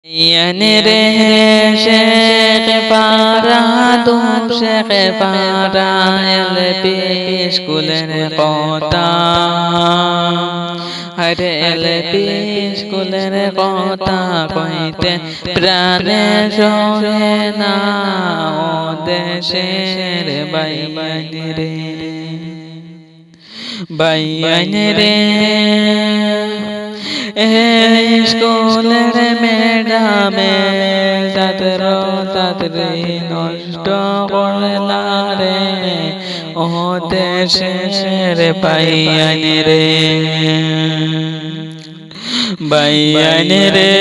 রে শেখ পারা দু শেখ পারা এলপি স্কুলের কথা হরে এলপি স্কুলের কথা কইতে প্রাণে সহে না ও দেশের বাইয়ান রে বাইয়ান রে স্কুলের ম্যাডামে ছাত্র ছাত্রী নষ্ট করলা রে ও দেশের বাইয়ান রে বাইয়ান রে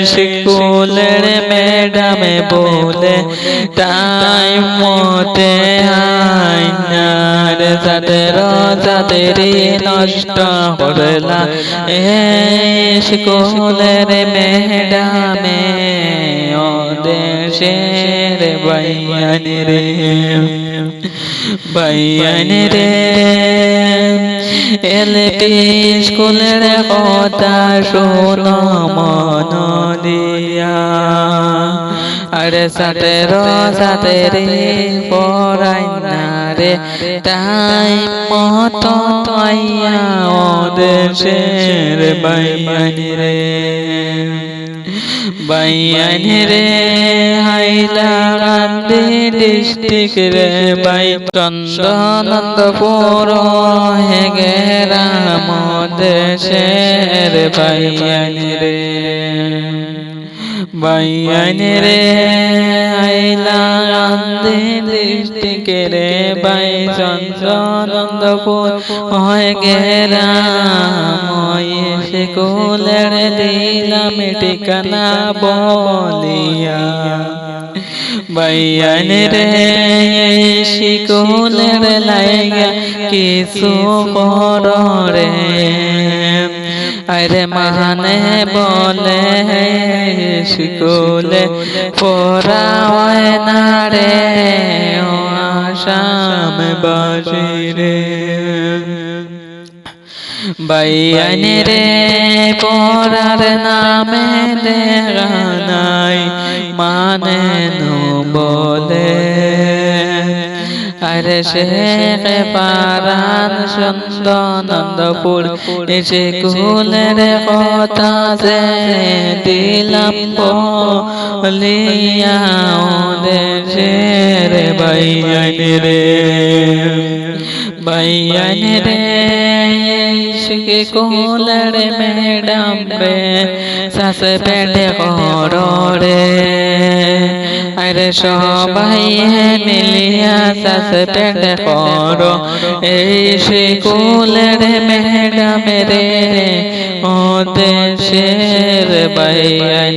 স্কুলের ম্যাডামে বলে টাইম মতে আইনার ছাত্র ছাত্রী নষ্ট করলা স্কুলের ম্যাডামে ও দেশের বাইয়ান রে বাইয়ান রে এলপি স্কুলের কথা শোনো মন দিয়া আরে ছাত্র ছাত্রী পড়াই না রে টাইম মতো আইয়া ও দেশের বাইয়ান রে বাইয়ান রে হাইলাকান্দি ডিস্ট্রিক্ট রে বাই চন্দনন্দপুর হে গেরাম দেশের বাইয়ান রে বাইয়ান রে হাইলাকান্দি ডিস্ট্রিক্ট রে বাই চন্দনন্দপুর হে গেরাম স্কুলের দিলাম ঠিকানা বলিয়া বাইয়ান রে স্কুলের লাইগা কিছু কর রে আরে মানে বলে স্কুলে পড়া হয় না রে ও আসাম বাসী রে বাইয়ান রে পড়ার নামে দেখা নাই মানে নো বলে আরে শেখ পারান চন্দনন্দপুর স্কুলের কথা সে দিলাম বলিয়া দেশের বাইয়ান রে বাইয়ান রে স্কুলের ম্যাডাম রে শাস পেটে করো রে আরে সবাই মিলিয়া শাস পেটে করো এই স্কুলের ম্যাডাম রে ও দেশের বাইয়ান